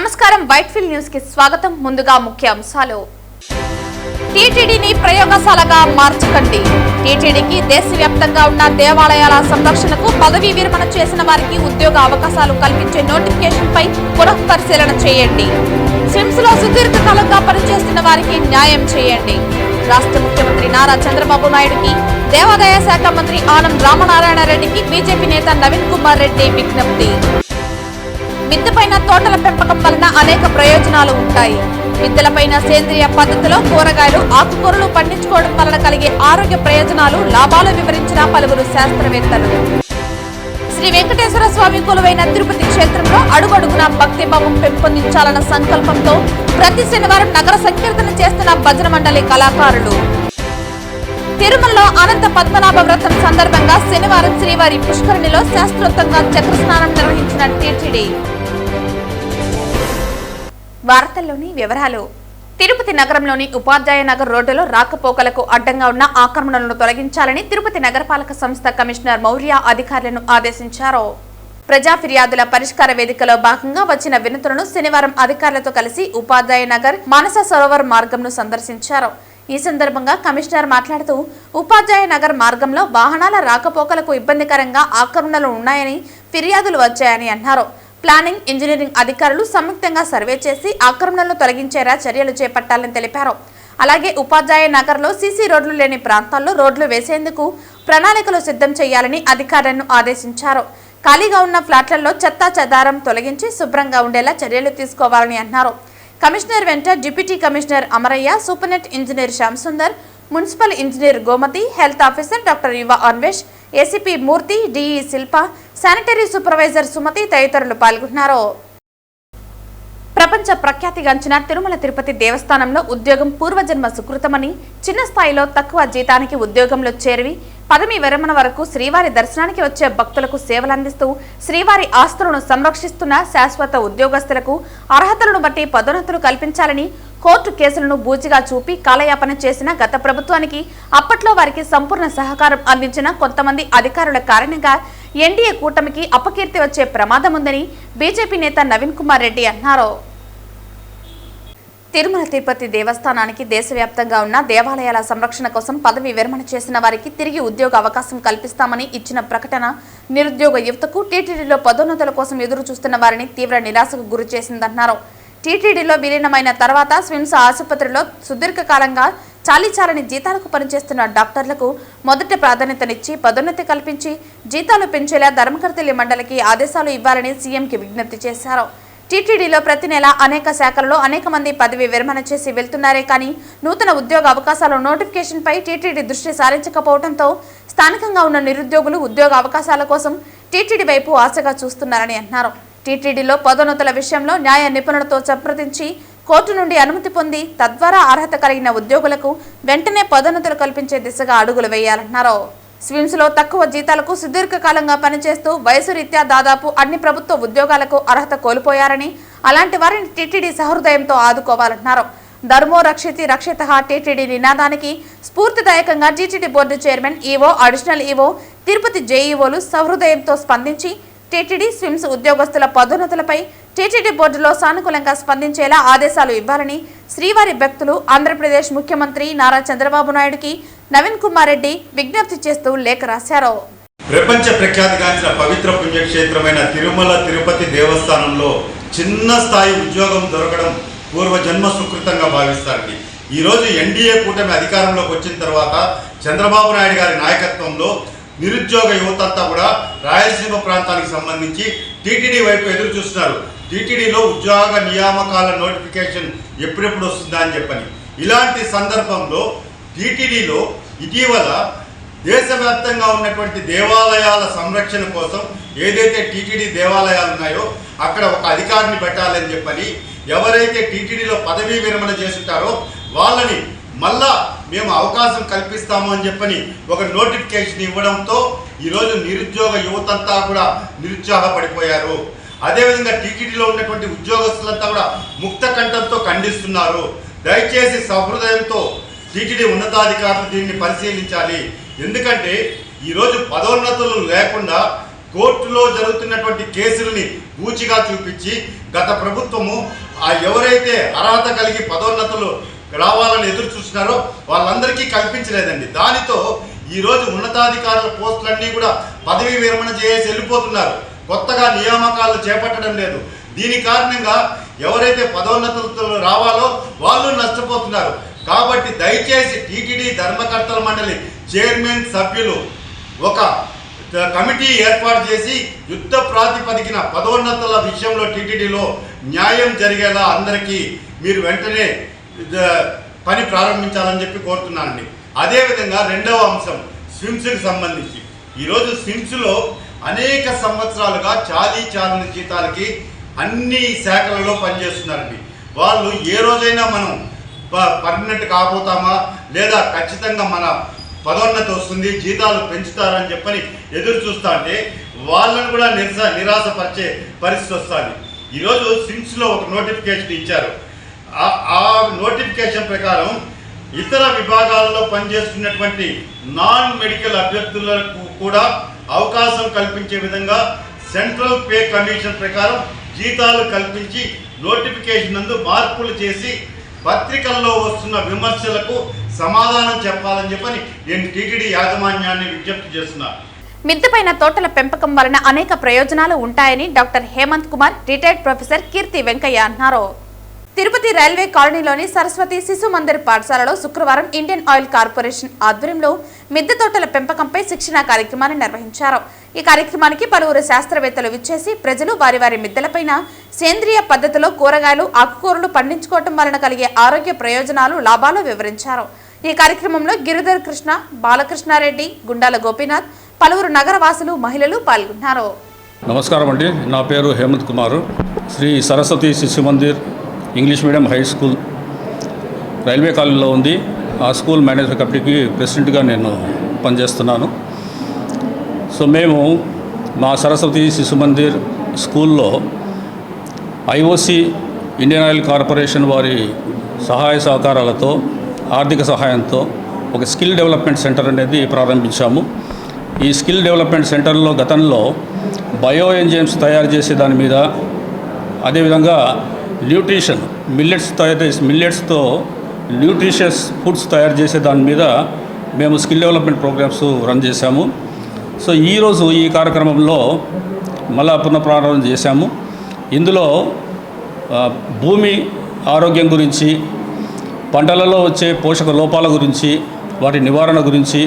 నమస్కారం Whitefield news కి స్వాగతం. ముందుగా ముఖ్య అంశాలు. టీటీడీని ప్రయోగశాలగా మార్చకండి. టీటీడీకి దేశవ్యాప్తంగా ఉన్న దేవాలయాల సంరక్షణకు పదవీ విరమణ చేసిన వారికి ఉద్యోగ అవకాశాలు కల్పించే నోటిఫికేషన్ పై పునఃపరిశీలన చేయండి. స్విమ్స్ లో సుదీర్ఘకాలంగా పనిచేస్తున్న వారికి న్యాయం చేయండి. రాష్ట్ర ముఖ్యమంత్రి నారా చంద్రబాబు నాయుడుకి, దేవాదాయ శాఖ మంత్రి ఆనం రామనారాయణ రెడ్డికి బీజేపీ నేత నవీన్ కుమార్ రెడ్డి విజ్ఞప్తి. మిద్దెపైన తోటల పెంపకం వలన అనేక ప్రయోజనాలు ఉంటాయి. మిద్దెలపైన సేంద్రియ పద్ధతిలో కూరగాయలు, ఆకుకూరలు పండించుకోవడం వలన కలిగే ఆరోగ్య ప్రయోజనాలు, లాభాలు వివరించిన పలువురు శాస్త్రవేత్తలు. శ్రీ వెంకటేశ్వర స్వామి కొలువైన తిరుపతి క్షేత్రంలో అడుగడుగున భక్తిభావం పెంపొందించాలన్న సంకల్పంతో ప్రతి శనివారం నగర సంకీర్తన చేస్తున్న భజన మండలి కళాకారులు. తిరుమలలో అనంత పద్మనాభ వ్రతం సందర్భంగా శనివారం శ్రీవారి పుష్కరిణిలో శాస్త్రోక్తంగా చక్రస్నానం నిర్వహించిన టీటీడీ. వార్తల్లోని వివరాలు. తిరుపతి నగరంలోని ఉపాధ్యాయ నగర్ రోడ్డులో రాకపోకలకు అడ్డంగా ఉన్న ఆక్రమణలను తొలగించాలని తిరుపతి నగరపాలక సంస్థ కమిషనర్ మౌర్య అధికారులను ఆదేశించారు. ప్రజా ఫిర్యాదుల పరిష్కార వేదికలో భాగంగా వచ్చిన వినతులను శనివారం అధికారులతో కలిసి ఉపాధ్యాయ నగర్, మానస సరోవర్ మార్గంను సందర్శించారు. ఈ సందర్భంగా కమిషనర్ మాట్లాడుతూ, ఉపాధ్యాయ నగర్ మార్గంలో వాహనాల రాకపోకలకు ఇబ్బందికరంగా ఆక్రమణలు ఉన్నాయని ఫిర్యాదులు వచ్చాయని అన్నారు. ప్లానింగ్, ఇంజనీరింగ్ అధికారులు సంయుక్తంగా సర్వే చేసి ఆక్రమణలను తొలగించేలా చర్యలు చేపట్టాలని తెలిపారు. అలాగే ఉపాధ్యాయ నగర్లో సీసీ రోడ్లు లేని ప్రాంతాల్లో రోడ్లు వేసేందుకు ప్రణాళికలు సిద్ధం చేయాలని అధికారులను ఆదేశించారు. ఖాళీగా ఉన్న ఫ్లాట్లలో చెత్తా చెదారం తొలగించి శుభ్రంగా ఉండేలా చర్యలు తీసుకోవాలని అన్నారు. కమిషనర్ వెంట deputy commissioner Amarayya, superintendent engineer Shyam Sundar, municipal engineer Gomathi, health officer doctor Yuva Anvesh, ACP Murthy, DE Shilpa, sanitary supervisor Sumathi తదితరులు పాల్గొన్నారు. ప్రపంచ ప్రఖ్యాతిగాంచిన తిరుమల తిరుపతి దేవస్థానంలో ఉద్యోగం పూర్వజన్మ సుకృతమని, చిన్న స్థాయిలో తక్కువ జీతానికి ఉద్యోగంలో చేరి పదవీ విరమణ వరకు శ్రీవారి దర్శనానికి వచ్చే భక్తులకు సేవలందిస్తూ శ్రీవారి ఆస్తులను సంరక్షిస్తున్న శాశ్వత ఉద్యోగస్తులకు అర్హతలను బట్టి పదోన్నతులు కల్పించాలని కోర్టు కేసులను బూచిగా చూపి కాలయాపన చేసిన గత ప్రభుత్వానికి అప్పట్లో వారికి సంపూర్ణ సహకారం అందించిన కొంతమంది అధికారుల కారణంగా ఎన్డీఏ కూటమికి అపకీర్తి వచ్చే ప్రమాదం ఉందని బీజేపీ నేత నవీన్ కుమార్ రెడ్డి అన్నారు. తిరుమల తిరుపతి దేవస్థానానికి దేశవ్యాప్తంగా ఉన్న దేవాలయాల సంరక్షణ కోసం పదవీ విరమణ చేసిన వారికి తిరిగి ఉద్యోగ అవకాశం కల్పిస్తామని ఇచ్చిన ప్రకటన నిరుద్యోగ యువతకు, టీటీడీలో పదోన్నతుల కోసం ఎదురు చూస్తున్న వారిని తీవ్ర నిరాశకు గురి చేసిందన్నారు. టీటీడీలో విలీనమైన తర్వాత స్విమ్స్ ఆసుపత్రిలో సుదీర్ఘకాలంగా చాలీచాలని జీతాలకు పనిచేస్తున్న డాక్టర్లకు మొదటి ప్రాధాన్యతనిచ్చి పదోన్నతి కల్పించి జీతాలు పెంచేలా ధర్మకర్తలి మండలికి ఆదేశాలు ఇవ్వాలని సీఎంకి విజ్ఞప్తి చేశారు. టీటీడీలో ప్రతి నెల అనేక శాఖలలో అనేక మంది పదవి విరమణ చేసి వెళ్తున్నారే కానీ నూతన ఉద్యోగ అవకాశాల నోటిఫికేషన్పై టీటీడీ దృష్టి సారించకపోవడంతో స్థానికంగా ఉన్న నిరుద్యోగులు ఉద్యోగ అవకాశాల కోసం టీటీడీ వైపు ఆశగా చూస్తున్నారని అన్నారు. టీటీడీలో పదోన్నతుల విషయంలో న్యాయ నిపుణులతో సంప్రదించి కోర్టు నుండి అనుమతి పొంది తద్వారా అర్హత కలిగిన ఉద్యోగులకు వెంటనే పదోన్నతులు కల్పించే దిశగా అడుగులు వేయాలన్నారు. స్విమ్స్ లో తక్కువ జీతాలకు సుదీర్ఘకాలంగా పనిచేస్తూ వయసు రీత్యా దాదాపు అన్ని ప్రభుత్వ ఉద్యోగాలకు అర్హత కోల్పోయారని, అలాంటి వారిని టీటీడీ సహృదయంతో ఆదుకోవాలన్నారు. ధర్మో రక్షితి రక్షిత టీటీడీ నినాదానికి స్ఫూర్తిదాయకంగా TTD board chairman, EO, additional EO, Tirupati జేఈఓలు సహృదయంతో స్పందించి టీటీడీ స్విమ్స్ ఉద్యోగస్తుల పదోన్నతులపై టీటీడీ బోర్డులో సానుకూలంగా స్పందించేలా ఆదేశాలు ఇవ్వాలని శ్రీవారి భక్తులు ఆంధ్రప్రదేశ్ ముఖ్యమంత్రి నారా చంద్రబాబు నాయుడుకి నవీన్ కుమార్ రెడ్డి విజ్ఞప్తి చేస్తూ లేఖ రాశారు. ప్రపంచ ప్రఖ్యాతిగాంచిన పవిత్ర పుణ్యక్షేత్రమైన తిరుమల తిరుపతి దేవస్థానంలో చిన్న స్థాయి ఉద్యోగం దొరకడం పూర్వజన్మ సుకృతంగా భావిస్తారండి. ఈరోజు ఎన్డీఏ కూటమి అధికారంలోకి వచ్చిన తర్వాత చంద్రబాబు నాయుడు గారి నాయకత్వంలో నిరుద్యోగ యువతంతా కూడా రాయలసీమ ప్రాంతానికి సంబంధించి టీటీడీ వైపు ఎదురు చూస్తున్నారు. టీటీడీలో ఉద్యోగ నియామకాల నోటిఫికేషన్ ఎప్పుడెప్పుడు వస్తుందా అని చెప్పని. ఇలాంటి సందర్భంలో టీటీడీలో ఇటీవల దేశవ్యాప్తంగా ఉన్నటువంటి దేవాలయాల సంరక్షణ కోసం ఏదైతే టీటీడీ దేవాలయాలు ఉన్నాయో అక్కడ ఒక అధికారిని పెట్టాలని చెప్పని, ఎవరైతే టీటీడీలో పదవీ విరమణ చేస్తుంటారో వాళ్ళని మళ్ళా మేము అవకాశం కల్పిస్తాము అని చెప్పని ఒక నోటిఫికేషన్ ఇవ్వడంతో ఈరోజు నిరుద్యోగ యువతంతా కూడా నిరుత్సాహపడిపోయారు. అదేవిధంగా టీటీడీలో ఉన్నటువంటి ఉద్యోగస్తులంతా కూడా ముక్త కంఠంతో ఖండిస్తున్నారు. దయచేసి సహృదయంతో టీటీడీ ఉన్నతాధికారులు దీన్ని పరిశీలించాలి. ఎందుకంటే ఈరోజు పదోన్నతులు లేకుండా కోర్టులో జరుగుతున్నటువంటి కేసులని పూచిగా చూపించి గత ప్రభుత్వము ఎవరైతే అర్హత కలిగి పదోన్నతులు రావాలని ఎదురు చూస్తున్నారో వాళ్ళందరికీ కల్పించలేదండి. దానితో ఈరోజు ఉన్నతాధికారుల పోస్టులన్నీ కూడా పదవి విరమణ చేసి వెళ్ళిపోతున్నారు. కొత్తగా నియామకాలు చేపట్టడం లేదు. దీని కారణంగా ఎవరైతే పదోన్నతులు రావాలో వాళ్ళు నష్టపోతున్నారు. కాబట్టి దయచేసి టీటీడీ ధర్మకర్తల మండలి చైర్మన్ సభ్యులు ఒక కమిటీ ఏర్పాటు చేసి యుద్ధ ప్రాతిపదికన పదోన్నతుల విషయంలో టీటీడీలో న్యాయం జరిగేలా అందరికీ మీరు వెంటనే పని ప్రారంభించాలని చెప్పి కోరుతున్నానండి. అదేవిధంగా రెండవ అంశం స్విమ్స్కి సంబంధించి ఈరోజు స్విమ్స్లో అనేక సంవత్సరాలుగా చాలని జీతాలకి అన్ని శాఖలలో పనిచేస్తున్నారండి. వాళ్ళు ఏ రోజైనా మనం పర్మనెంట్ కాబోతామా లేదా ఖచ్చితంగా మన పదోన్నతి వస్తుంది జీతాలు పెంచుతారని చెప్పని ఎదురు చూస్తా అంటే వాళ్ళని కూడా నిరాశపరిచే పరిస్థితి వస్తుంది. ఈరోజు స్విమ్స్లో ఒక నోటిఫికేషన్ ఇచ్చారు. ఆ నోటిఫికేషన్ ప్రకారం ఇతర విభాగాల్లో పనిచేస్తున్నటువంటి నాన్ మెడికల్ అభ్యర్థులకు కూడా అవకాశం కల్పించే విధంగా సెంట్రల్ పే కమిషన్ ప్రకారం జీతాలు కల్పించి నోటిఫికేషన్ నందు మార్పులు చేసి పత్రికల్లో వస్తున్న విమర్శలకు సమాధానం చెప్పాలని చెప్పని నేను టీటీడీ యాజమాన్యాన్ని విజ్ఞప్తి చేస్తున్నాను. మిద్దెపైన తోటల పెంపకం వలన అనేక ప్రయోజనాలు ఉంటాయని doctor Hemant Kumar retired professor Keerthi Venkaiah అన్నారు. తిరుపతి రైల్వే కాలనీలోని సరస్వతి శిశు మందిర్ పాఠశాలలో శుక్రవారం ఇండియన్ ఆయిల్ కార్పొరేషన్ ఆధ్వర్యంలో మిద్దె తోటల పెంపకంపై శిక్షణా కార్యక్రమాన్ని నిర్వహించారు. ఈ కార్యక్రమానికి పలువురు శాస్త్రవేత్తలు విచ్చేసి ప్రజలు వారి వారి మిద్దెలపైన సేంద్రియ పద్ధతిలో కూరగాయలు ఆకుకూరలు పండించుకోవటం వలన కలిగే ఆరోగ్య ప్రయోజనాలు లాభాలు వివరించారు. ఈ కార్యక్రమంలో గిరిధర్ కృష్ణ, బాలకృష్ణారెడ్డి, గుండాల గోపీనాథ్, పలువురు నగరవాసులు, మహిళలు పాల్గొన్నారు. నమస్కారం అండి. నా పేరు హేమంత్ కుమార్. శ్రీ సరస్వతి శిశు Mandir English medium high school railway కాలనీలో ఉంది. ఆ స్కూల్ మేనేజ్మెంట్ కమిటీకి ప్రెసిడెంట్గా నేను పనిచేస్తున్నాను. సో మేము మా సరస్వతి శిశు మందిర్ స్కూల్లో ఐఓసి ఇండియన్ ఆయిల్ కార్పొరేషన్ వారి సహాయ సహకారాలతో ఆర్థిక సహాయంతో ఒక స్కిల్ డెవలప్మెంట్ సెంటర్ అనేది ప్రారంభించాము. ఈ స్కిల్ డెవలప్మెంట్ సెంటర్లో గతంలో బయో ఎంజైమ్స్ తయారు చేసే దాని మీద, అదేవిధంగా న్యూట్రిషన్ మిల్లెట్స్తో న్యూట్రిషియస్ ఫుడ్స్ తయారు చేసే దాని మీద మేము స్కిల్ డెవలప్మెంట్ ప్రోగ్రామ్స్ రన్ చేశాము. సో ఈరోజు ఈ కార్యక్రమంలో మళ్ళా పునఃప్రారంభం చేశాము. ఇందులో భూమి ఆరోగ్యం గురించి, పంటలలో వచ్చే పోషక లోపాల గురించి, వాటి నివారణ గురించి,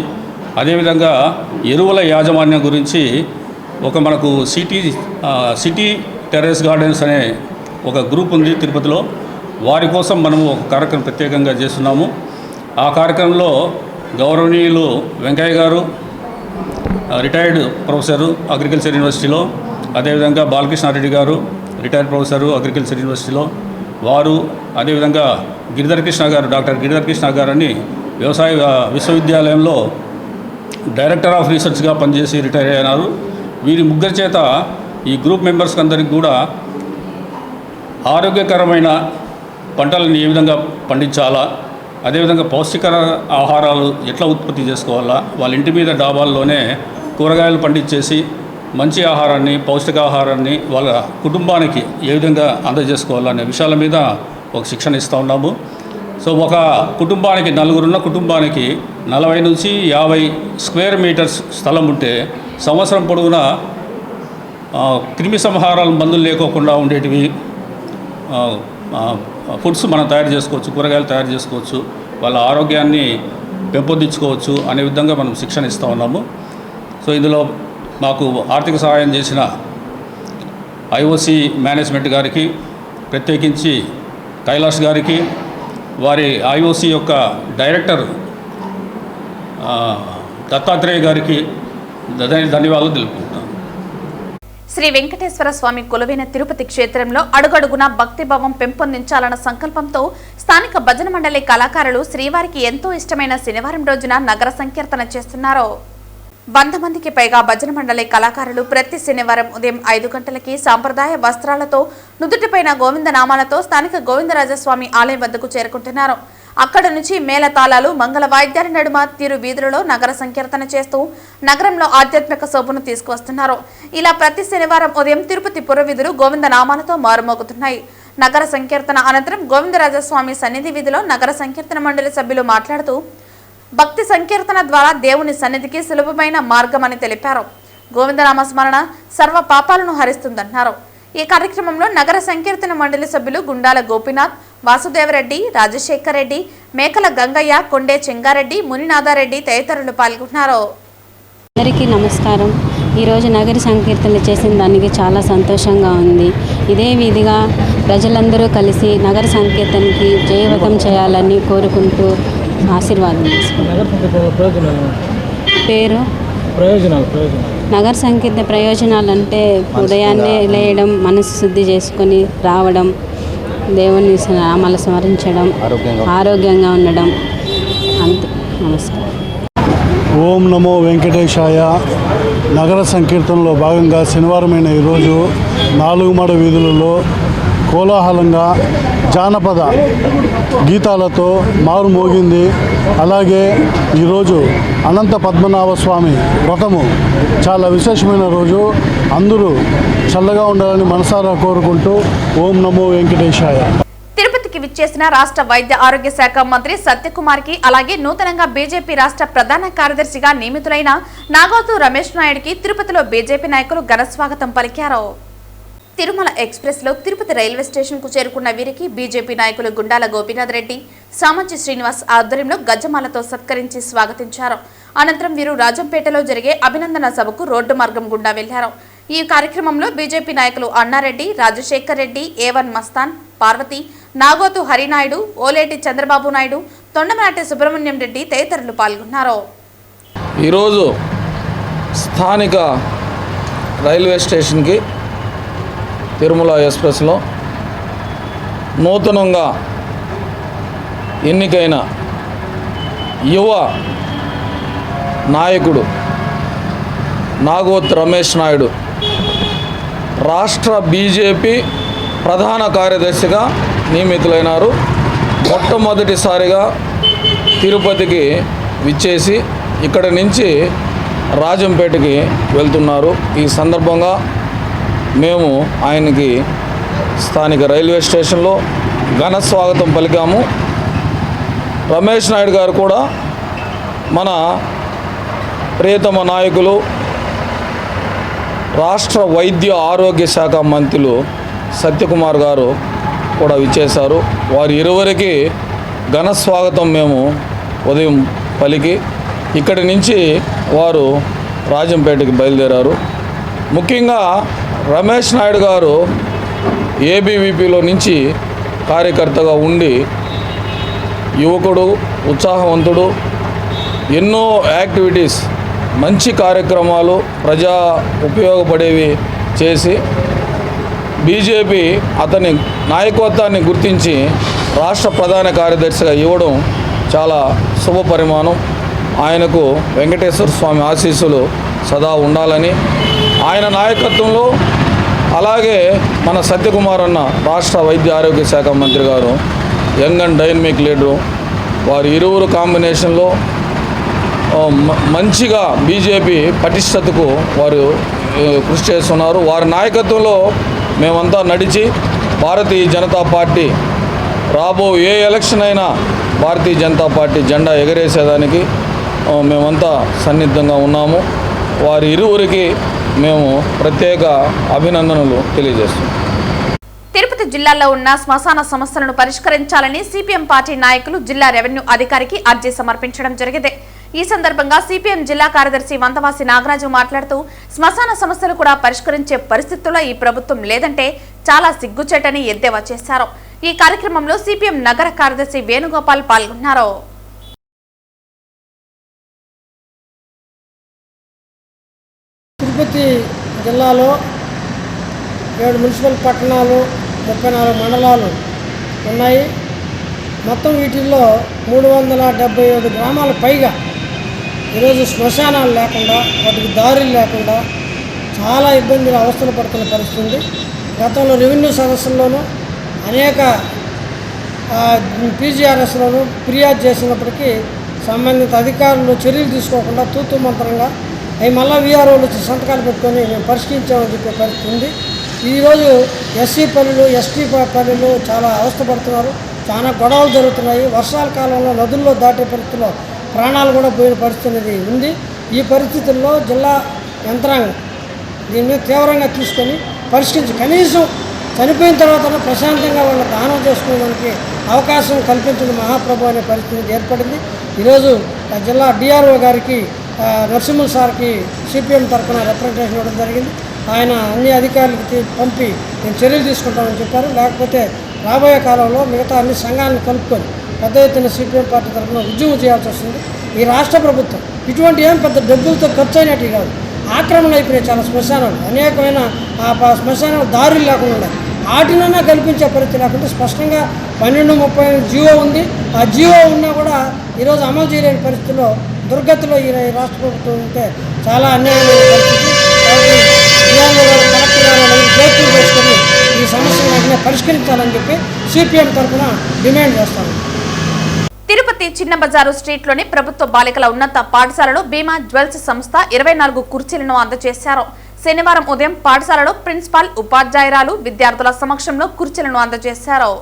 అదేవిధంగా ఎరువుల యాజమాన్యం గురించి ఒక మనకు సిటీ టెర్రస్ గార్డెన్స్ అనే ఒక గ్రూప్ ఉంది తిరుపతిలో. వారి కోసం మనము ఒక కార్యక్రమం ప్రత్యేకంగా చేస్తున్నాము. ఆ కార్యక్రమంలో గౌరవనీయులు వెంకయ్య గారు, రిటైర్డ్ ప్రొఫెసరు అగ్రికల్చర్ యూనివర్సిటీలో, అదేవిధంగా బాలకృష్ణారెడ్డి గారు, రిటైర్డ్ ప్రొఫెసరు అగ్రికల్చర్ యూనివర్సిటీలో వారు, అదేవిధంగా గిరిధర్ కృష్ణ గారు, డాక్టర్ గిరిధర్ కృష్ణ గారని వ్యవసాయ విశ్వవిద్యాలయంలో డైరెక్టర్ ఆఫ్ రీసెర్చ్గా పనిచేసి రిటైర్ అయినారు. వీరి ముగ్గురి చేత ఈ గ్రూప్ మెంబర్స్కి అందరికీ కూడా ఆరోగ్యకరమైన పంటలను ఏ విధంగా పండించాలా, అదేవిధంగా పౌష్టికర ఆహారాలు ఎట్లా ఉత్పత్తి చేసుకోవాలా, వాళ్ళ ఇంటి మీద డాబాల్లోనే కూరగాయలు పండించేసి మంచి ఆహారాన్ని, పౌష్టికాహారాన్ని వాళ్ళ కుటుంబానికి ఏ విధంగా అందజేసుకోవాలనే విషయాల మీద ఒక శిక్షణ ఇస్తూ ఉన్నాము. సో ఒక కుటుంబానికి, నలుగురున్న కుటుంబానికి 40 నుంచి 50 స్క్వేర్ మీటర్స్ స్థలం ఉంటే సంవత్సరం పొడవునా క్రిమి సంహారాల మందులు లేకోకుండా ఉండేటివి ఫుడ్స్ మనం తయారు చేసుకోవచ్చు, కూరగాయలు తయారు చేసుకోవచ్చు, వాళ్ళ ఆరోగ్యాన్ని పెంపొందించుకోవచ్చు అనే విధంగా మనం శిక్షణ ఇస్తూ ఉన్నాము. సో ఇందులో మాకు ఆర్థిక సహాయం చేసిన ఐఓసి మేనేజ్మెంట్ గారికి, ప్రత్యేకించి కైలాష్ గారికి, వారి ఐఓసి యొక్క డైరెక్టర్ దత్తాత్రేయ గారికి ధన్యవాదాలు తెలుపుకుంటున్నాను. శ్రీ వెంకటేశ్వర స్వామి కొలువైన తిరుపతి క్షేత్రంలో అడుగడుగునా భక్తిభావం పెంపొందించాలన్న సంకల్పంతో స్థానిక భజన మండలి కళాకారులు శ్రీవారికి ఎంతో ఇష్టమైన శనివారం రోజున నగర సంకీర్తన చేస్తున్నారు. 100 మందికి పైగా భజన మండలి కళాకారులు ప్రతి శనివారం ఉదయం 5 గంటలకి సాంప్రదాయ వస్త్రాలతో నుదుటిపైన గోవింద నామాలతో స్థానిక గోవిందరాజస్వామి ఆలయం వద్దకు చేరుకుంటున్నారు. అక్కడ నుంచి మేళతాళాలు మంగళ వాయిద్యాల నడుమ తిరు వీధులలో నగర సంకీర్తన చేస్తూ నగరంలో ఆధ్యాత్మిక శోభను తీసుకువస్తున్నారు. ఇలా ప్రతి శనివారం ఉదయం తిరుపతి పురవీధులు గోవింద నామాలతో మారుమోగుతున్నాయి. నగర సంకీర్తన అనంతరం గోవిందరాజస్వామి సన్నిధి వీధిలో నగర సంకీర్తన మండలి సభ్యులు మాట్లాడుతూ భక్తి సంకీర్తన ద్వారా దేవుని సన్నిధికి సులభమైన మార్గమని తెలిపారు. గోవిందనామ స్మరణ సర్వ పాపాలను హరిస్తుందన్నారు. ఈ కార్యక్రమంలో నగర సంకీర్తన మండలి సభ్యులు గుండాల గోపీనాథ్, వాసుదేవరెడ్డి, రాజశేఖర్ రెడ్డి, మేకల గంగయ్య, కొండే చెంగారెడ్డి, మునినాథారెడ్డి తదితరులు పాల్గొన్నారు. అందరికీ నమస్కారం. ఈరోజు నగర సంకీర్తన చేసిన దానికి చాలా సంతోషంగా ఉంది. ఇదే విధిగా ప్రజలందరూ కలిసి నగర సంకీర్తనకి జయవతం చేయాలని కోరుకుంటూ ఆశీర్వాదం తీసుకుంటారు. పేరు నగర సంకీర్తన ప్రయోజనాలు అంటే ఉదయాన్నే లేయడం, మనసు శుద్ధి చేసుకొని రావడం, దేవుని నామాలు స్మరించడం, ఆరోగ్యంగా ఉండడం. అంతే. నమస్కారం. ఓం నమో వెంకటేశాయ. నగర సంకీర్తనలో భాగంగా శనివారమైన ఈరోజు 4 మాడ వీధులలో కోలాహలంగా జానపద గీతాలతో మారుమోగింది. అలాగే ఈరోజు అనంత పద్మనాభ స్వామి వ్రతము చాలా విశేషమైన రోజు. అందరూ చల్లగా ఉండాలని మనసారా కోరుకుంటూ ఓం నమో వెంకటేశాయ. తిరుపతికి విచ్చేసిన రాష్ట్ర వైద్య ఆరోగ్య శాఖ మంత్రి సత్యకుమార్కి, అలాగే నూతనంగా బీజేపీ రాష్ట్ర ప్రధాన కార్యదర్శిగా నియమితులైన నాగోతు రమేష్ నాయుడికి తిరుపతిలో బీజేపీ నాయకులు ఘన స్వాగతం పలికారు. తిరుమల ఎక్స్ప్రెస్ లో తిరుపతి రైల్వే స్టేషన్ కు చేరుకున్న వీరికి బీజేపీ నాయకులు గుండాల గోపీనాథ్ రెడ్డి, సామంచి శ్రీనివాస్ ఆధ్వర్యంలో గజ్జమాలతో సత్కరించి స్వాగతించారు. అనంతరం వీరు రాజంపేటలో జరిగే అభినందన సభకు రోడ్డు మార్గం గుండా వెళ్లారు. ఈ కార్యక్రమంలో బీజేపీ నాయకులు అన్నారెడ్డి, రాజశేఖర్ రెడ్డి, ఏవన్ మస్తాన్, పార్వతి, నాగోతు హరినాయుడు, ఓలేటి చంద్రబాబు నాయుడు, తొండమనాటి సుబ్రహ్మణ్యం రెడ్డి తదితరులు పాల్గొన్నారు. ఈరోజు స్థానిక రైల్వే స్టేషన్కి తిరుమల ఎక్స్ప్రెస్లో నూతనంగా ఎన్నికైన యువ నాయకుడు నాగోత్ రమేష్ నాయుడు రాష్ట్ర బీజేపీ ప్రధాన కార్యదర్శిగా నియమితులైనారు. మొట్టమొదటిసారిగా తిరుపతికి విచ్చేసి ఇక్కడి నుంచి రాజంపేటకి వెళ్తున్నారు. ఈ సందర్భంగా మేము ఆయనకి స్థానిక రైల్వే స్టేషన్లో ఘన స్వాగతం పలికాము. రమేష్ నాయుడు గారు కూడా మన ప్రియతమ నాయకులు రాష్ట్ర వైద్య ఆరోగ్య శాఖ మంత్రులు సత్యకుమార్ గారు కూడా విచ్చేశారు. వారి ఇరువురికి ఘన స్వాగతం మేము ఉదయం పలికి ఇక్కడి నుంచి వారు రాజంపేటకి బయలుదేరారు. ముఖ్యంగా రమేష్ నాయుడు గారు ఏబీవీపీలో నుంచి కార్యకర్తగా ఉండి యువకుడు, ఉత్సాహవంతుడు, ఎన్నో యాక్టివిటీస్, మంచి కార్యక్రమాలు ప్రజా ఉపయోగపడేవి చేసి బీజేపీ అతని నాయకత్వాన్ని గుర్తించి రాష్ట్ర ప్రధాన కార్యదర్శిగా ఇవ్వడం చాలా శుభ పరిమాణం. ఆయనకు వెంకటేశ్వర స్వామి ఆశీస్సులు సదా ఉండాలని, ఆయన నాయకత్వంలో అలాగే మన సత్యకుమార్ అన్న రాష్ట్ర వైద్య ఆరోగ్య శాఖ మంత్రి గారు యంగ్ అండ్ డైనమిక్ లీడరు, వారి ఇరువురు కాంబినేషన్లో మంచిగా బీజేపీ పటిష్టతకు వారు కృషి చేస్తున్నారు. వారి నాయకత్వంలో మేమంతా నడిచి భారతీయ జనతా పార్టీ రాబో ఏ ఎలక్షన్ అయినా భారతీయ జనతా పార్టీ జెండా ఎగరేసేదానికి మేమంతా సన్నిద్ధంగా ఉన్నాము. వారి ఇరువురికి మేము ప్రత్యేక అభినందనలు తెలియజేస్తున్నాం. తిరుపతి జిల్లాలో ఉన్న శ్మశాన సమస్యలను పరిష్కరించాలని సిపిఎం పార్టీ నాయకులు జిల్లా రెవెన్యూ అధికారికి అర్జీ సమర్పించడం జరిగింది. ఈ సందర్భంగా సిపిఎం జిల్లా కార్యదర్శి వంతవాసి నాగరాజు మాట్లాడుతూ శ్మశాన సమస్యలు కూడా పరిష్కరించే పరిస్థితుల్లో ఈ ప్రభుత్వం లేదంటే చాలా సిగ్గుచేటని ఎద్దేవా చేశారు. ఈ కార్యక్రమంలో సిపిఎం నగర కార్యదర్శి వేణుగోపాల్ పాల్గొన్నారు. తిరుపతి జిల్లాలో 7 మున్సిపల్ పట్టణాలు, 34 మండలాలు ఉన్నాయి. మొత్తం వీటిల్లో 377 గ్రామాల పైగా ఈరోజు శ్మశానాలు లేకుండా, వాటికి దారులు లేకుండా చాలా ఇబ్బందులు అవస్థలు పడుతున్న పరిస్థితి ఉంది. గతంలో రెవెన్యూ సదస్సుల్లోనూ అనేక పీజీఆర్ఎస్లను ఫిర్యాదు చేసినప్పటికీ సంబంధిత అధికారులు చర్యలు తీసుకోకుండా తూతు మంత్రంగా అవి మళ్ళీ వీఆర్ఓలు వచ్చి సంతకాలు పెట్టుకొని మేము పరిష్కరించామని చెప్పే పరిస్థితి ఉంది. ఈరోజు ఎస్సీ పల్లెలు ఎస్టీ పల్లెలు చాలా అవస్థపడుతున్నారు. చాలా గొడవలు జరుగుతున్నాయి. వర్షాల కాలంలో నదుల్లో దాటే పరిస్థితుల్లో ప్రాణాలు కూడా పోయిన పరిస్థితి అనేది ఉంది. ఈ పరిస్థితుల్లో జిల్లా యంత్రాంగం దీని మీద తీవ్రంగా తీసుకొని పరిష్కరించి కనీసం చనిపోయిన తర్వాత ప్రశాంతంగా వాళ్ళ దానం చేసుకోవడానికి అవకాశం కల్పించిన మహాప్రభు అనే పరిస్థితి ఏర్పడింది. ఈరోజు జిల్లా డిఆర్ఓ గారికి నరసింహ సార్కి సిపిఎం తరఫున రిప్రజెంటేషన్ ఇవ్వడం జరిగింది. ఆయన అన్ని అధికారులకి పంపి నేను చర్యలు తీసుకుంటామని చెప్పారు. లేకపోతే రాబోయే కాలంలో మిగతా అన్ని సంఘాలను కలుపుకొని పెద్ద ఎత్తున సిపిఎం పార్టీ తరఫున ఉద్యమం చేయాల్సి వస్తుంది. ఈ రాష్ట్ర ప్రభుత్వం ఇటువంటి ఏం పెద్ద డబ్బులతో ఖర్చు అయినట్టు కాదు, ఆక్రమణ అయిపోయినాయి చాలా శ్మశానాలు, అనేకమైన శ్మశానాలు దారులు లేకుండా ఉన్నాయి. వాటినన్నా కల్పించే పరిస్థితి లేకుండా స్పష్టంగా 1230 జీవో ఉంది. ఆ జీవో ఉన్నా కూడా ఈరోజు అమలు చేయలేని పరిస్థితిలో దుర్గతిలో ఈ రాష్ట్ర ప్రభుత్వం ఉంటే చాలా అన్యాయమైన పరిస్థితి. కలెక్టర్ గారు జోక్యం చేసుకొని ఈ సమస్యను వెంటనే పరిష్కరించాలని చెప్పి సిపిఎం తరఫున డిమాండ్ చేస్తాను. తిరుపతి చిన్న బజారు స్ట్రీట్లోని ప్రభుత్వ బాలికల ఉన్నత పాఠశాలలో భీమా జ్యువెల్స్ సంస్థ 24 కుర్చీలను అందజేశారు. శనివారం ఉదయం పాఠశాలలో ప్రిన్సిపాల్, ఉపాధ్యాయురాలు, విద్యార్థుల సమక్షంలో కుర్చీలను అందజేశారు.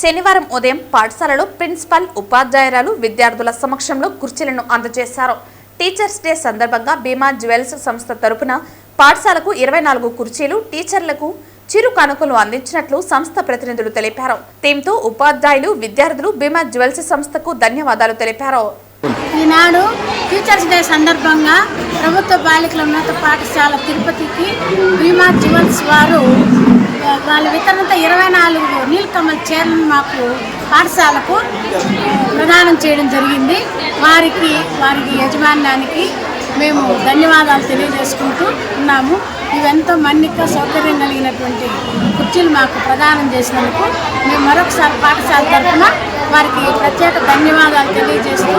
శనివారం ఉదయం పాఠశాలలో ప్రిన్సిపాల్, ఉపాధ్యాయురాలు, విద్యార్థుల సమక్షంలో కుర్చీలను అందజేశారు. టీచర్స్ డే సందర్భంగా భీమా జ్యువెల్స్ సంస్థ తరపున పాఠశాలకు 24 కుర్చీలు, టీచర్లకు చిరు కానుకలు అందించినట్లు సంస్థ ప్రతినిధులు తెలిపారు. దీంతో ఉపాధ్యాయులు, విద్యార్థులు భీమా జ్యువెల్స్ సంస్థకు ధన్యవాదాలు తెలిపారు. ఈనాడు టీచర్స్ డే సందర్భంగా ప్రభుత్వ బాలికల ఉన్నత పాఠశాల తిరుపతికి భీమా జ్యువెల్స్ వారు వాళ్ళ వితరణతో 24 నీలకమల్ చీరలను మాకు పాఠశాలకు ప్రదానం చేయడం జరిగింది. వారి యజమాన్యానికి మేము ధన్యవాదాలు తెలియజేసుకుంటూ ఉన్నాము. ఇవెంతో మన్నిక సౌకర్యం కలిగినటువంటి కుర్చీలు మాకు ప్రదానం చేసినందుకు మేము మరొకసారి పాఠశాల తరఫున వారికి ప్రత్యేక ధన్యవాదాలు తెలియజేస్తూ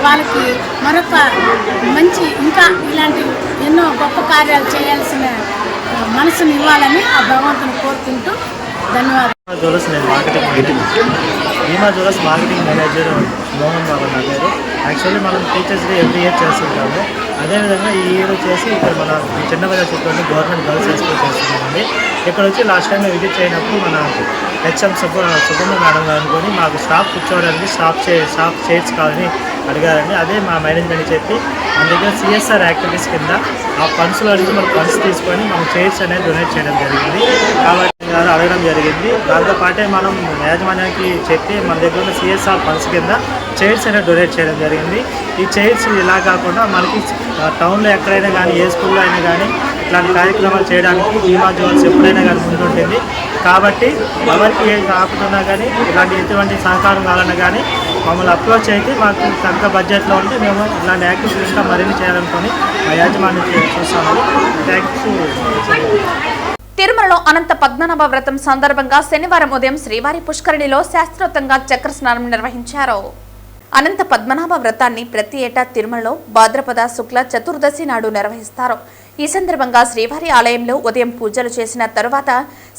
వాళ్ళకి మరొక మంచి ఇంకా ఇలాంటి ఎన్నో గొప్ప కార్యాలు చేయాల్సిన మనసుని ఇవ్వాలని ఆ భగవంతుని కోరుకుంటూ ధన్యవాదాలు. భీమా jewels marketing manager Mohan Babu నా పేరు. యాక్చువల్లీ మనం టీచర్స్ డే ఎవ్రీ ఇయర్ చేస్తుంటాము. అదేవిధంగా ఈ ఇయర్ వచ్చేసి ఇక్కడ మన చిన్న బజార్ చుట్టూ గవర్నమెంట్ గర్ల్స్ హై స్కూల్ చేస్తున్నామండి. ఇక్కడ వచ్చి లాస్ట్ టైం విజిట్ చేయనప్పుడు మన హెచ్ఎం సుగంధ మేడం గారు అనుకొని మాకు స్టాఫ్ కూర్చోవడానికి స్టాఫ్ చైర్స్ కావాలని అడిగారండి. అదే మా మేనేజ్మెంట్ చెప్పి మన దగ్గర సిఎస్ఆర్ యాక్టివిటీస్ కింద ఆ ఫండ్స్లో అడిగి మనం ఫండ్స్ తీసుకొని మనం చైర్స్ అనేది డొనేట్ చేయడం జరిగింది. కాబట్టి గారు అడగడం జరిగింది. దాంతోపాటే మనం యాజమాన్యానికి చెప్పి మన దగ్గర ఉన్న సిఎస్ఆర్ ఫండ్స్ కింద చైర్స్ అనేది డొనేట్ చేయడం జరిగింది. ఈ చైర్స్ ఇలా కాకుండా మనకి టౌన్లో ఎక్కడైనా కానీ ఏ స్కూల్లో అయినా కానీ ఇట్లాంటి కార్యక్రమాలు చేయడానికి భీమా జ్యువెల్స్ ఎప్పుడైనా కానీ ముందుంటుంది. కాబట్టి ఎవరికి ఏం కాకుండా కానీ ఇలాంటి ఎటువంటి సహకారం కావాలన్నా కానీ మమ్మల్ని అప్రోచ్ అయితే మాకు తగ్గ బడ్జెట్లో ఉంటే మేము ఇలాంటి యాక్టివిటీస్ ఇంకా మరిన్ని చేయాలనుకొని మా యాజమాన్యం చూస్తాము. Thank you. తిరుమలలో అనంత పద్మనాభ వ్రతం సందర్భంగా శనివారం ఉదయం శ్రీవారి పుష్కరిణిలో శాస్త్రోక్తంగా చక్ర స్నానం నిర్వహించారు. అనంత పద్మనాభ వ్రతాన్ని ప్రతి ఏటా తిరుమలలో భాద్రపద శుక్ల చతుర్దశి నాడు నిర్వహిస్తారు. ఈ సందర్భంగా శ్రీవారి ఆలయంలో ఉదయం పూజలు చేసిన తరువాత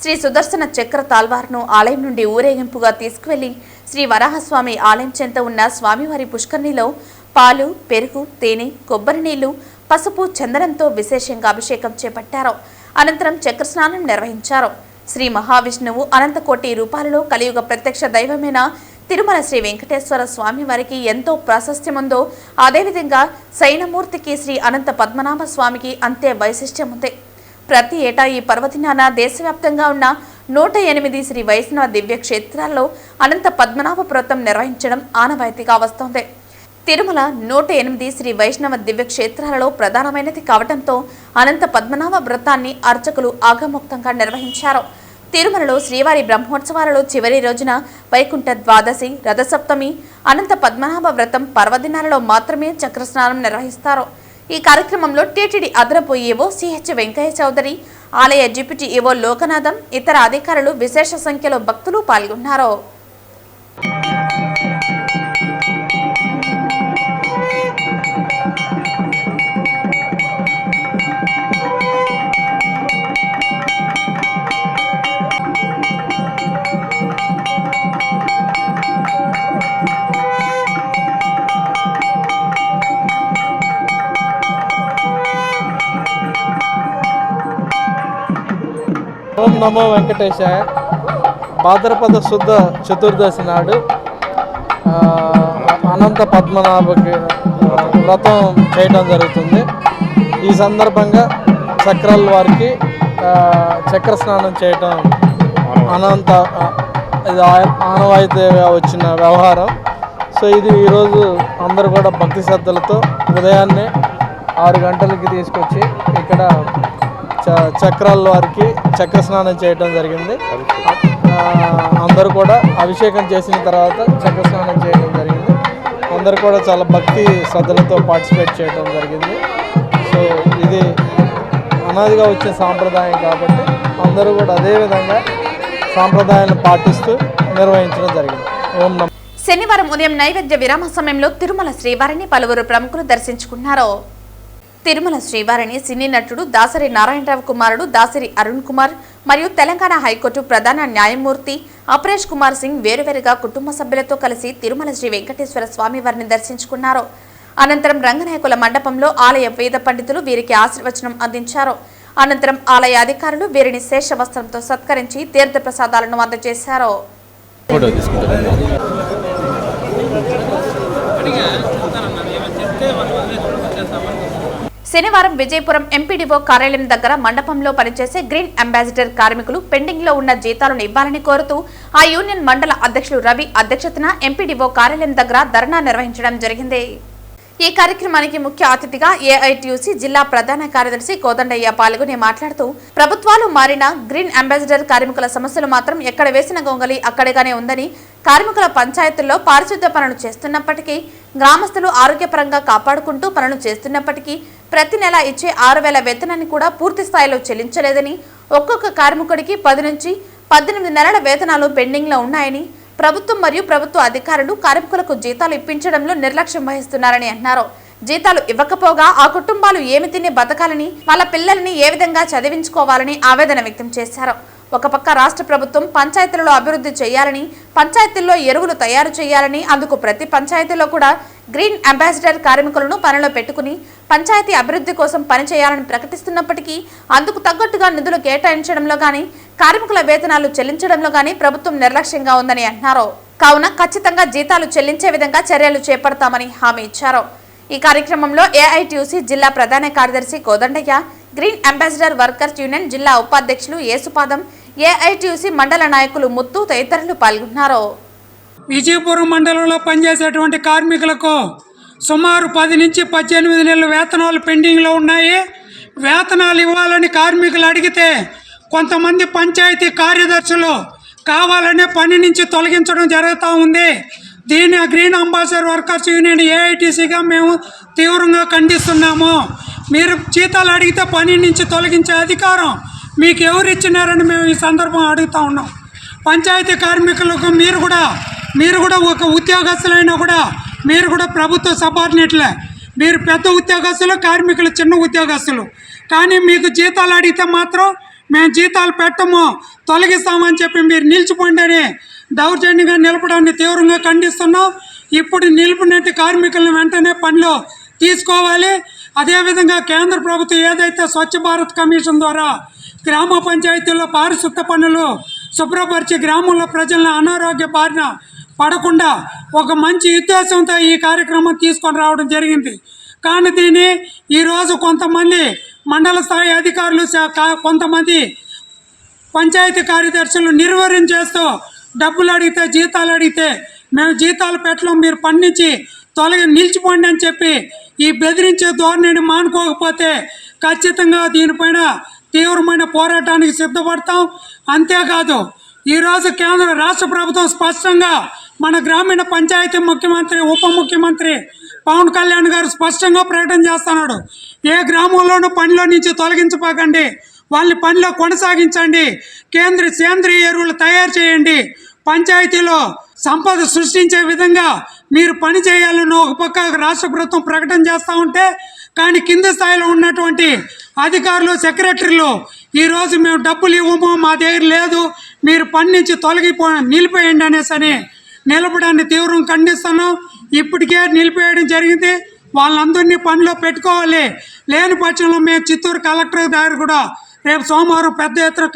శ్రీ సుదర్శన చక్ర తాల్వార్ను ఆలయం నుండి ఊరేగింపుగా తీసుకువెళ్లి శ్రీ వరాహస్వామి ఆలయం చెంత ఉన్న స్వామివారి పుష్కరిణిలో పాలు, పెరుగు, తేనె, కొబ్బరి నీళ్లు, పసుపు, చందనంతో విశేషంగా అభిషేకం చేపట్టారు. అనంతరం చక్రస్నానం నిర్వహించారు. శ్రీ మహావిష్ణువు అనంతకోటి రూపాలలో కలియుగ ప్రత్యక్ష దైవమైన తిరుమల శ్రీ వెంకటేశ్వర స్వామి వారికి ఎంతో ప్రాశస్త్యముందో అదేవిధంగా శయనమూర్తికి శ్రీ అనంత పద్మనాభ స్వామికి అంతే వైశిష్ట్యం ఉంది. ప్రతి ఏటా ఈ పర్వదినాన దేశవ్యాప్తంగా ఉన్న 108 శ్రీ వైష్ణవ దివ్య క్షేత్రాల్లో అనంత పద్మనాభ వ్రతం నిర్వహించడం ఆనవాయితీగా వస్తోంది. తిరుమల 108 శ్రీ వైష్ణవ దివ్య క్షేత్రాలలో ప్రధానమైనది కావడంతో అనంత పద్మనాభ వ్రతాన్ని అర్చకులు ఆగమోక్తంగా నిర్వహించారు. తిరుమలలో శ్రీవారి బ్రహ్మోత్సవాలలో చివరి రోజున వైకుంఠ ద్వాదశి, రథసప్తమి, అనంత పద్మనాభ వ్రతం పర్వదినాలలో మాత్రమే చక్రస్నానం నిర్వహిస్తారు. ఈ కార్యక్రమంలో టీటీడీ అదనపు ఈవో సిహెచ్ వెంకయ్య చౌదరి, ఆలయ డిప్యూటీ ఈవో లోకనాథం, ఇతర అధికారులు విశేష సంఖ్యలో భక్తులు పాల్గొన్నారు. నమో వెంకటేశాయ. భాద్రపద శుద్ధ చతుర్దశి నాడు అనంత పద్మనాభకి వ్రతం చేయడం జరుగుతుంది. ఈ సందర్భంగా చక్రాల వారికి చక్ర స్నానం చేయటం అనంత ఇది ఆనవాయితీగా వచ్చిన వ్యవహారం. సో ఇది ఈరోజు అందరూ కూడా భక్తి శ్రద్ధలతో ఉదయాన్నే 6 గంటలకి తీసుకొచ్చి ఇక్కడ చక్రాల వారికి చక్ర స్నానం చేయడం జరిగింది. అందరూ కూడా అభిషేకం చేసిన తర్వాత చక్ర స్నానం చేయడం జరిగింది. అందరూ కూడా చాలా భక్తి శ్రద్ధలతో పార్టిసిపేట్ చేయడం జరిగింది. సో ఇది అనాదిగా వచ్చిన సాంప్రదాయం కాబట్టి అందరూ కూడా అదేవిధంగా సాంప్రదాయాన్ని పాటిస్తూ నిర్వహించడం జరిగింది. ఓం నమః. శనివారం ఉదయం నైవేద్య విరామ సమయంలో తిరుమల శ్రీవారిని పలువురు ప్రముఖులు దర్శించుకున్నారు. తిరుమల శ్రీవారిని సినీ నటుడు దాసరి నారాయణరావు కుమారుడు దాసరి అరుణ్ కుమార్ మరియు తెలంగాణ హైకోర్టు ప్రధాన న్యాయమూర్తి అపరేష్ కుమార్ సింగ్ వేరువేరుగా కుటుంబ సభ్యులతో కలిసి తిరుమల శ్రీ వెంకటేశ్వర స్వామి వారిని దర్శించుకున్నారు. అనంతరం రంగనాయకుల మండపంలో ఆలయ వేద పండితులు వీరికి ఆశీర్వచనం అందించారు. అనంతరం ఆలయ అధికారులు వీరిని శేష వస్త్రంతో సత్కరించి తీర్థ ప్రసాదాలను అందజేశారు. శనివారం విజయపురం ఎంపీడీఓ కార్యాలయం దగ్గర మండపంలో పనిచేసే గ్రీన్ అంబాసిడర్ కార్మికులు పెండింగ్ లో ఉన్న జీతాలను ఇవ్వాలని కోరుతూ ఆ యూనియన్ మండల అధ్యక్షులు రవి అధ్యక్షతన ఎంపీడీఓ కార్యాలయం దగ్గర ధర్నా నిర్వహించడం జరిగింది. ఈ కార్యక్రమానికి ముఖ్య అతిథిగా ఏఐటీయూసీ జిల్లా ప్రధాన కార్యదర్శి కోదండయ్య పాల్గొని మాట్లాడుతూ ప్రభుత్వాలు మారిన గ్రీన్ అంబాసిడర్ కార్మికుల సమస్యలు మాత్రం ఎక్కడ వేసిన గొంగలి అక్కడగానే ఉందని, కార్మికుల పంచాయతీల్లో పారిశుద్ధ్య పనులు చేస్తున్నప్పటికీ, గ్రామస్తులు ఆరోగ్యపరంగా కాపాడుకుంటూ పనులు చేస్తున్నప్పటికీ ప్రతి నెల ఇచ్చే 6,000 వేతనాన్ని కూడా పూర్తి స్థాయిలో చెల్లించలేదని, ఒక్కొక్క కార్మికుడికి 10 నుంచి 18 నెలల వేతనాలు పెండింగ్ లో ఉన్నాయని, ప్రభుత్వం మరియు ప్రభుత్వ అధికారులు కార్మికులకు జీతాలు ఇప్పించడంలో నిర్లక్ష్యం వహిస్తున్నారని అన్నారు. జీతాలు ఇవ్వకపోగా ఆ కుటుంబాలు ఏమి తిని బతకాలని, వాళ్ళ పిల్లల్ని ఏ విధంగా చదివించుకోవాలని ఆవేదన వ్యక్తం చేశారు. ఒక పక్క రాష్ట్ర ప్రభుత్వం పంచాయతీలలో అభివృద్ధి చేయాలని, పంచాయతీల్లో ఎరువులు తయారు చేయాలని, అందుకు ప్రతి పంచాయతీలో కూడా గ్రీన్ అంబాసిడర్ కార్మికులను పనిలో పెట్టుకుని పంచాయతీ అభివృద్ధి కోసం పనిచేయాలని ప్రకటిస్తున్నప్పటికీ అందుకు తగ్గట్టుగా నిధులు కేటాయించడంలో గానీ, కార్మికుల వేతనాలు చెల్లించడంలో గానీ ప్రభుత్వం నిర్లక్ష్యంగా ఉందని అన్నారు. కావున ఖచ్చితంగా జీతాలు చెల్లించే విధంగా చర్యలు చేపడతామని హామీ ఇచ్చారు. ఈ కార్యక్రమంలో ఏఐటీయూసీ జిల్లా ప్రధాన కార్యదర్శి Kodandaiah, green ambassador workers union జిల్లా ఉపాధ్యక్షులు యేసుపాదం, ఏఐటీయూసీ మండల నాయకులు ముత్తు తదితరులు పాల్గొన్నారు. విజయపురం మండలంలో పనిచేసేటువంటి కార్మికులకు సుమారు 10 నుంచి 18 నెలల వేతనాలు పెండింగ్లో ఉన్నాయి. వేతనాలు ఇవ్వాలని కార్మికులు అడిగితే కొంతమంది పంచాయతీ కార్యదర్శులు కావాలనే పని నుంచి తొలగించడం జరుగుతూ ఉంది. దీన్ని గ్రీన్ అంబాసిడర్ వర్కర్స్ యూనియన్ ఏఐటీసీగా మేము తీవ్రంగా ఖండిస్తున్నాము. మీరు జీతాలు అడిగితే పని నుంచి తొలగించే అధికారం మీకు ఎవరు ఇచ్చినారని మేము ఈ సందర్భం అడుగుతూ ఉన్నాం. పంచాయతీ కార్మికులకు మీరు కూడా ఒక ఉద్యోగస్తులైనా కూడా మీరు కూడా ప్రభుత్వ సబార్డినేట్లే. మీరు పెద్ద ఉద్యోగస్తులు, కార్మికులు చిన్న ఉద్యోగస్తులు. కానీ మీకు జీతాలు అడిగితే మాత్రం మేము జీతాలు పెట్టము, తొలగిస్తామని చెప్పి మీరు నిలిచిపోండి అని దౌర్జన్యంగా నిలపడాన్ని తీవ్రంగా ఖండిస్తున్నాం. ఇప్పుడు నిలిపినట్టు కార్మికులను వెంటనే పనిలో తీసుకోవాలి. అదేవిధంగా కేంద్ర ప్రభుత్వం ఏదైతే స్వచ్ఛ భారత్ కమిషన్ ద్వారా గ్రామ పంచాయతీల్లో పారిశుద్ధ పనులు శుభ్రపరిచి గ్రామంలో ప్రజలను అనారోగ్య బారిన పడకుండా ఒక మంచి ఉద్దేశంతో ఈ కార్యక్రమం తీసుకొని రావడం జరిగింది. కానీ దీన్ని ఈరోజు కొంతమంది మండల స్థాయి అధికారులు, కొంతమంది పంచాయతీ కార్యదర్శులు నిర్వహణ చేస్తూ డబ్బులు అడిగితే, జీతాలు అడిగితే మేము జీతాలు పెట్టలేం, మీరు పని నుంచి నిలిచిపోండి అని చెప్పి ఈ బెదిరించే ధోరణిని మానుకోకపోతే ఖచ్చితంగా దీనిపైన తీవ్రమైన పోరాటానికి సిద్ధపడతాం. అంతేకాదు ఈరోజు రాష్ట్ర ప్రభుత్వం స్పష్టంగా మన గ్రామీణ పంచాయతీ ముఖ్యమంత్రి, ఉప ముఖ్యమంత్రి పవన్ కళ్యాణ్ గారు స్పష్టంగా ప్రకటన చేస్తున్నాడు. ఏ గ్రామంలోనూ పనిలో నుంచి తొలగించపోకండి, వాళ్ళని పనిలో కొనసాగించండి, సేంద్రీయ ఎరువులు తయారు చేయండి, పంచాయతీలో సంపద సృష్టించే విధంగా మీరు పని చేయాలని ఒక పక్క రాష్ట్ర ప్రభుత్వం ప్రకటన చేస్తూ ఉంటే, కానీ కింది స్థాయిలో ఉన్నటువంటి అధికారులు, సెక్రటరీలు ఈరోజు మేము డబ్బులు ఇవ్వము, మా దగ్గర లేదు, మీరు పని నుంచి నిలిపేయండి అనేసి నిలపడాన్ని తీవ్రంగా ఖండిస్తున్నాం. ఇప్పటికే నిలిపేయడం జరిగింది. వాళ్ళందరినీ పనిలో పెట్టుకోవాలి. లేని పక్షంలో మేము చిత్తూరు కలెక్టర్ దగ్గర కూడా రేపు సోమవారం పెద్ద ఎత్తున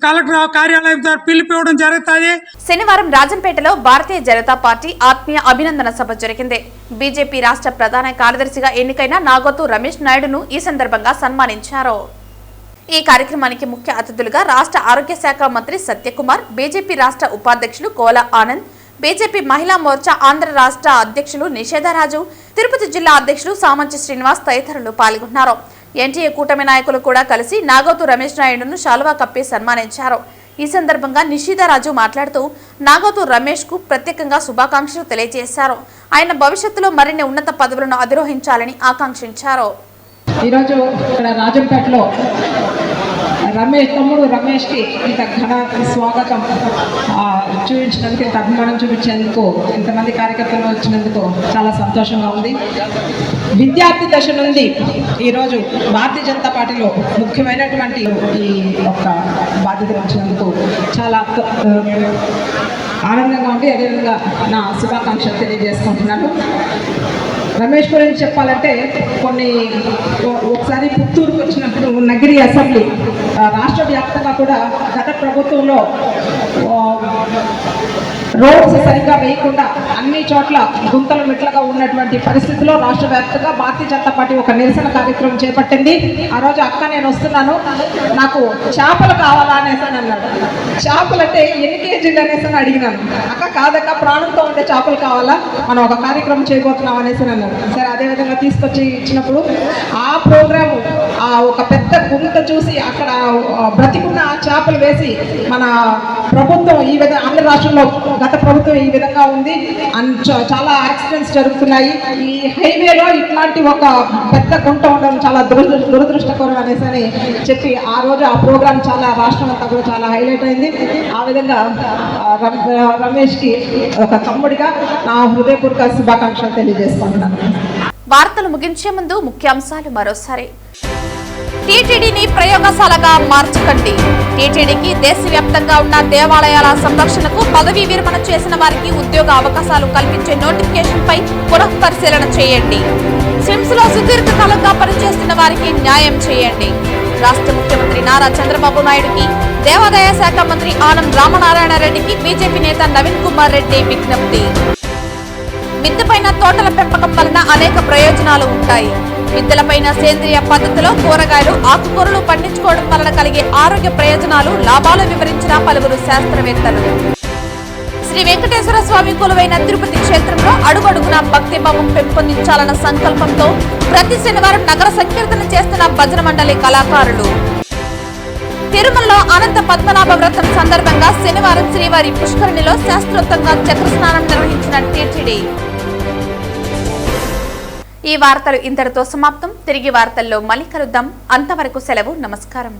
కలెక్టర్ కార్యాలయం ద్వారా పిలిపివ్వడం జరుగుతుంది. శనివారం రాజంపేటలో భారతీయ జనతా పార్టీ ఆత్మీయ అభినందన సభ జరిగింది. బీజేపీ రాష్ట్ర ప్రధాన కార్యదర్శిగా ఎన్నికైన నాగోతు రమేష్ నాయుడును ఈ సందర్భంగా సన్మానించారు. ఈ కార్యక్రమానికి ముఖ్య అతిథులుగా రాష్ట్ర ఆరోగ్య శాఖ మంత్రి సత్యకుమార్, బీజేపీ రాష్ట్ర ఉపాధ్యక్షులు కోల ఆనంద్, బీజేపీ మహిళా మోర్చా ఆంధ్ర రాష్ట్ర అధ్యక్షులు నిషేధరాజు, తిరుపతి జిల్లా అధ్యక్షులు సామంచి శ్రీనివాస్ తదితరులు పాల్గొన్నారు. ఎన్టీఏ కూటమి నాయకులు కూడా కలిసి నాగోతు రమేష్ నాయుడును శాలువా కప్పి సన్మానించారు. ఈ సందర్భంగా నిషేధరాజు మాట్లాడుతూ నాగోతు రమేష్ కు ప్రత్యేకంగా శుభాకాంక్షలు తెలియజేశారు. ఆయన భవిష్యత్తులో మరిన్ని ఉన్నత పదవులను అధిరోహించాలని ఆకాంక్షించారు. ఈరోజు ఇక్కడ రాజంపేటలో తమ్ముడు రమేష్కి ఇంత ఘన స్వాగతం చూపించినందుకు, ఇంత అభిమానం చూపించేందుకు, ఇంతమంది కార్యకర్తలు వచ్చినందుకు చాలా సంతోషంగా ఉంది. విద్యార్థి దశ నుండి ఈరోజు భారతీయ జనతా పార్టీలో ముఖ్యమైనటువంటి ఈ యొక్క బాధ్యతలు వచ్చినందుకు చాలా ఆనందంగా ఉంది. అదేవిధంగా నా శుభాకాంక్షలు తెలియజేసుకుంటున్నాను. రమేష్ గురించి చెప్పాలంటే ఒకసారి పుత్తూరుకు వచ్చినప్పుడు నగిరి అసెంబ్లీ రాష్ట్ర వ్యాప్తంగా కూడా గత ప్రభుత్వంలో రోడ్స్ సరిగ్గా వేయకుండా అన్ని చోట్ల గుంతలు మెట్లుగా ఉన్నటువంటి పరిస్థితిలో రాష్ట్ర వ్యాప్తంగా భారతీయ జనతా పార్టీ ఒక నిరసన కార్యక్రమం చేపట్టింది. ఆ రోజు అక్క నేను వస్తున్నాను, నాకు చేపలు కావాలా అనేసి అన్నాడు. చేపలు అంటే ఎన్ని కేజీలు అనేసి అడిగినాను. అక్క కాదక్క, ప్రాణంతో ఉండే చేపలు కావాలా, మనం ఒక కార్యక్రమం చేయబోతున్నాం అనేసి అన్నాడు. సరే అదేవిధంగా తీసుకొచ్చి ఇచ్చినప్పుడు ఆ ప్రోగ్రాము ఒక పెద్ద గుంత చూసి అక్కడ బ్రతికున్న చేపలు వేసి మన ప్రభుత్వం ఈ విధంగా ఆంధ్ర రాష్ట్రంలో గత ప్రభుత్వం ఈ విధంగా ఉంది, చాలా యాక్సిడెంట్స్ జరుగుతున్నాయి, ఈ హైవేలో ఇట్లాంటి ఒక పెద్ద గుంట ఉండడం చాలా దురదృష్టకరం అనేసి అని చెప్పి ఆ రోజు ఆ ప్రోగ్రాం చాలా రాష్ట్రం అంతా కూడా చాలా హైలైట్ అయింది. ఆ విధంగా రమేష్కి ఒక తమ్ముడిగా నా హృదయపూర్వక శుభాకాంక్షలు తెలియజేసుకుంటున్నాను. వార్తలు ముగించే ముందు ముఖ్యాంశాలు మరోసారి. టీటీడీని ప్రయోగశాలగా మార్చకండి. టీటీడీకి దేశవ్యాప్తంగా ఉన్న దేవాలయాల సంరక్షణకు పదవీ విరమణ చేసిన వారికి ఉద్యోగ అవకాశాలు కల్పించే నోటిఫికేషన్పై పునఃపరిశీలన చేయండి. సిమ్స్ లో సుదీర్ఘకాలంగా పనిచేస్తున్న వారికి న్యాయం చేయండి. రాష్ట్ర ముఖ్యమంత్రి నారా చంద్రబాబు నాయుడుకి, దేవాదాయ శాఖ మంత్రి ఆనం రామనారాయణ రెడ్డికి బీజేపీ నేత నవీన్ కుమార్ రెడ్డి విజ్ఞప్తి. మిద్దెపైన తోటల పెంపకం వలన అనేక ప్రయోజనాలు ఉంటాయి. మిద్దెలపైన సేంద్రియ పద్ధతిలో కూరగాయలు, ఆకుకూరలు పండించుకోవడం వలన కలిగే ఆరోగ్య ప్రయోజనాలు, లాభాలు వివరించిన పలువురు శాస్త్రవేత్తలు. శ్రీ వెంకటేశ్వర స్వామి కొలువైన తిరుపతి క్షేత్రంలో అడుగడుగునా భక్తి భావం పెంపొందించాలన్న సంకల్పంతో ప్రతి శనివారం నగర సంకీర్తన చేస్తున్న భజన మండలి కళాకారులు. తిరుమలలో అనంత పద్మనాభ వ్రతం సందర్భంగా శనివారం శ్రీవారి పుష్కరిణిలో శాస్త్రోక్తంగా చక్రస్నానం నిర్వహించిన టీటీడీ. ఈ వార్తలు ఇంతటితో సమాప్తం. తిరిగి వార్తల్లో మళ్ళీ కలుద్దాం. అంతవరకు సెలవు. నమస్కారం.